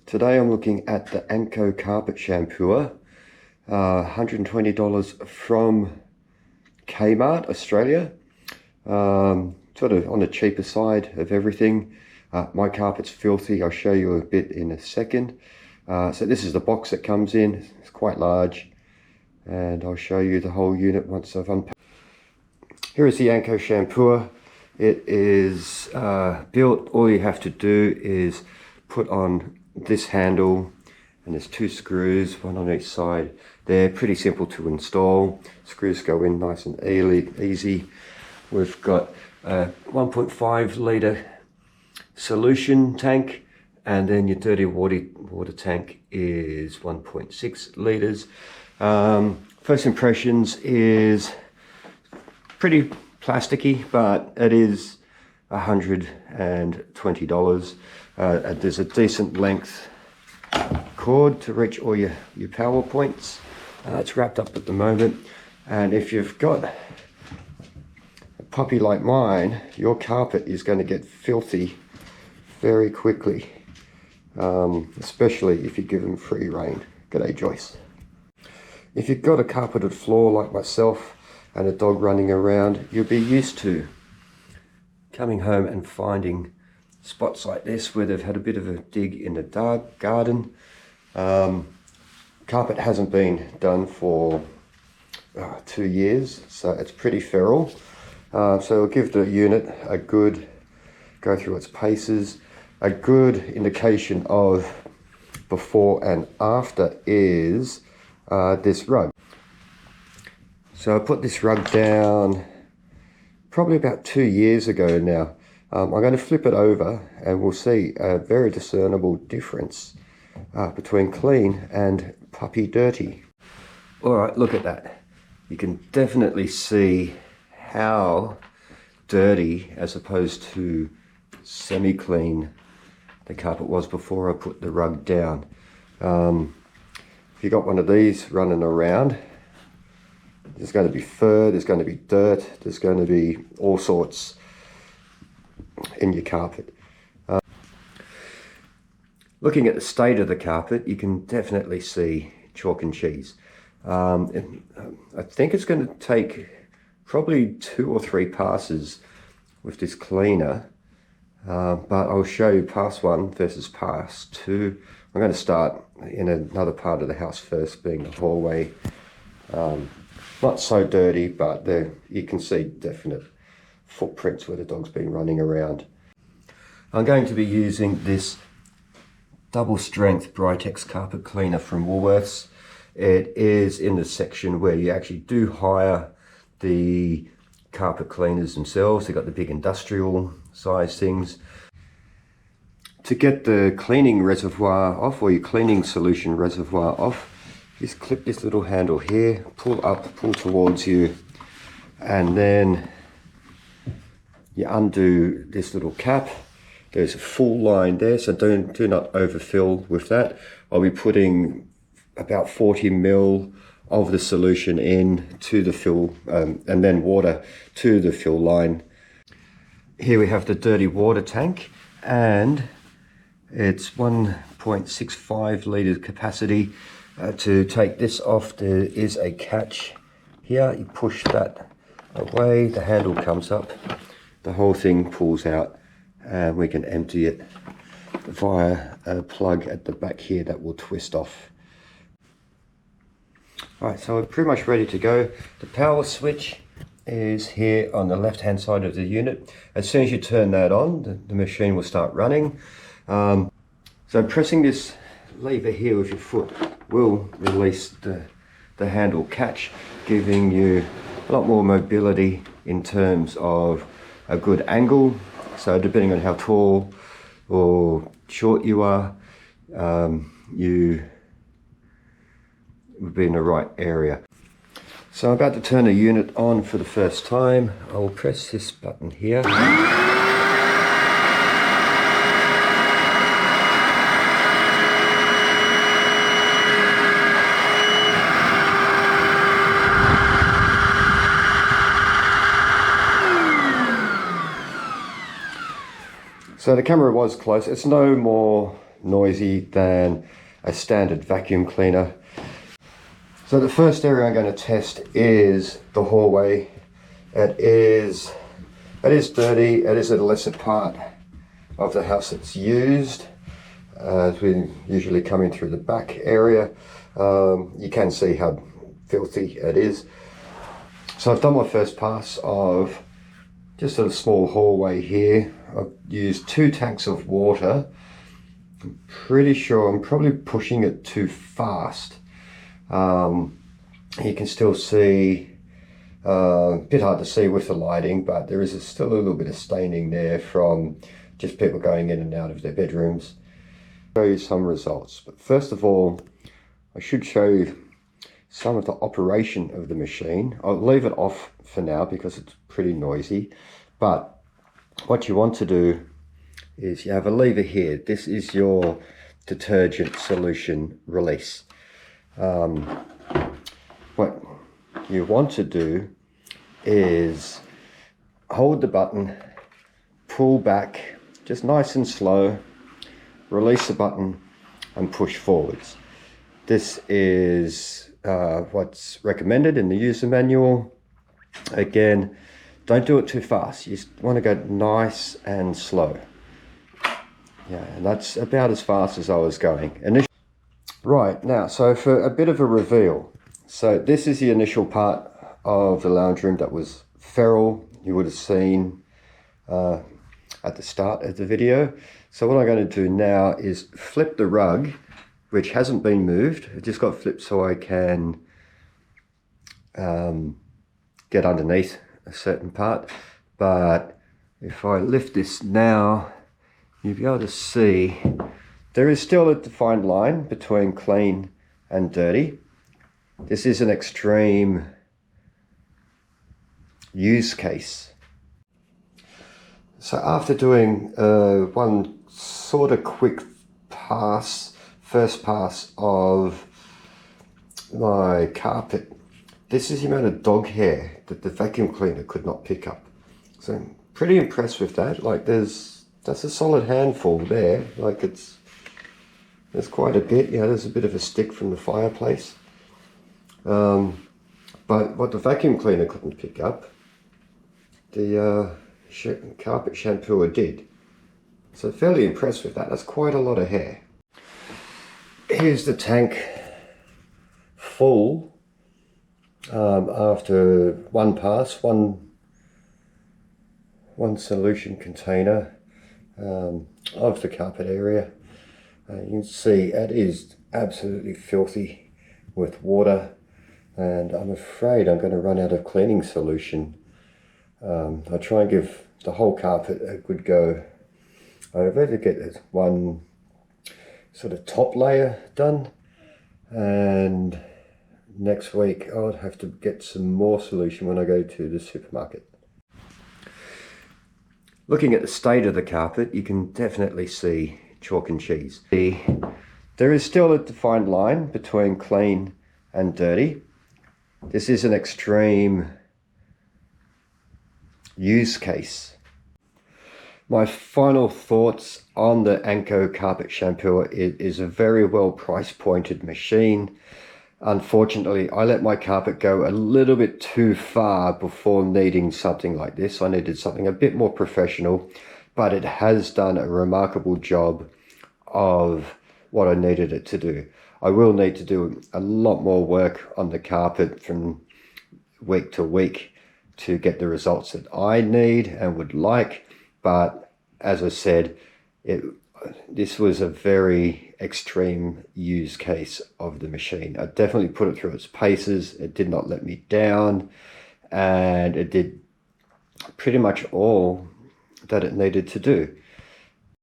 Today I'm looking at the Anko Carpet Shampooer, $120 from Kmart, Australia. Sort of on the cheaper side of everything. My carpet's filthy, I'll show you a bit in a second. So this is the box that comes in, it's quite large, and I'll show you the whole unit once I've unpacked. Here is the Anko Shampooer. It is built, all you have to do is put on this handle, and there's two screws, one on each side. They're pretty simple to install. Screws go in nice and easy. We've got a 1.5 litre solution tank, and then your dirty water tank is 1.6 litres. First impressions is pretty plasticky, but it is $120. There's a decent length cord to reach all your power points. It's wrapped up at the moment, and if you've got a puppy like mine, your carpet is going to get filthy very quickly, especially if you give them free rein. G'day, Joyce. If you've got a carpeted floor like myself and a dog running around, you'll be used to coming home and finding spots like this where they've had a bit of a dig in the dark garden. Carpet hasn't been done for 2 years, so it's pretty feral. So we'll give the unit a good go through its paces. A good indication of before and after is this rug. So I put this rug down probably about 2 years ago now. I'm going to flip it over and we'll see a very discernible difference between clean and puppy dirty. Alright, look at that. You can definitely see how dirty as opposed to semi-clean the carpet was before I put the rug down. If you got one of these running around, there's going to be fur, there's going to be dirt, there's going to be all sorts in your carpet. Looking at the state of the carpet, you can definitely see chalk and cheese. I think it's going to take probably 2 or 3 passes with this cleaner, but I'll show you pass 1 versus pass 2. I'm going to start in another part of the house first, being the hallway. Not so dirty, but there you can see definite footprints where the dog's been running around. I'm going to be using this double strength Britex carpet cleaner from Woolworths. It is in the section where you actually do hire the carpet cleaners themselves. They've got the big industrial size things. To get the cleaning reservoir off, or your cleaning solution reservoir off, just clip this little handle here, pull up, pull towards you, and then you undo this little cap. There's a full line there, so do not overfill with that. I'll be putting about 40 ml of the solution in to the fill, and then water to the fill line. Here we have the dirty water tank, and it's 1.65 litre capacity. To take this off, there is a catch here. You push that away, the handle comes up, the whole thing pulls out, and we can empty it via a plug at the back here that will twist off. Alright, so we're pretty much ready to go. The power switch is here on the left hand side of the unit. As soon as you turn that on, the machine will start running. So pressing this lever here with your foot will release the handle catch, giving you a lot more mobility in terms of a good angle. So depending on how tall or short you are, you would be in the right area. So I'm about to turn the unit on for the first time. I will press this button here. So the camera was close. It's no more noisy than a standard vacuum cleaner. So the first area I'm going to test is the hallway. It is dirty. It is a lesser part of the house that's used. As we usually come in through the back area, you can see how filthy it is. So I've done my first pass of just a small hallway here. I've used 2 tanks of water. I'm pretty sure I'm probably pushing it too fast. You can still see, a bit hard to see with the lighting, but there is still a little bit of staining there from just people going in and out of their bedrooms. Show you some results, but first of all I should show you some of the operation of the machine. I'll leave it off for now because it's pretty noisy, but what you want to do is you have a lever here. This is your detergent solution release. What you want to do is hold the button, pull back just nice and slow, release the button and push forwards. This is what's recommended in the user manual. Again, don't do it too fast. You want to go nice and slow. Yeah, and that's about as fast as I was going initially. Right, now, so for a bit of a reveal. So this is the initial part of the lounge room that was feral. You would have seen at the start of the video. So what I'm going to do now is flip the rug, which hasn't been moved. It just got flipped so I can get underneath a certain part. But if I lift this now, you'll be able to see there is still a defined line between clean and dirty. This is an extreme use case. So after doing one sort of quick pass, first pass of my carpet, this is the amount of dog hair that the vacuum cleaner could not pick up. So I'm pretty impressed with that. Like that's a solid handful there. Like there's quite a bit. Yeah, there's a bit of a stick from the fireplace. But what the vacuum cleaner couldn't pick up, the carpet shampooer did. So fairly impressed with that. That's quite a lot of hair. Here's the tank full after one pass, one solution container of the carpet area. You can see it is absolutely filthy with water, and I'm afraid I'm going to run out of cleaning solution. I'll try and give the whole carpet a good go over to get this one sort of top layer done, and next week I'll have to get some more solution when I go to the supermarket. Looking at the state of the carpet, you can definitely see chalk and cheese. There is still a defined line between clean and dirty. This is an extreme use case. My final thoughts on the Anko Carpet Shampooer is a very well price pointed machine. Unfortunately, I let my carpet go a little bit too far before needing something like this. I needed something a bit more professional, but it has done a remarkable job of what I needed it to do. I will need to do a lot more work on the carpet from week to week to get the results that I need and would like. But as I said, this was a very extreme use case of the machine. I definitely put it through its paces. It did not let me down, and it did pretty much all that it needed to do.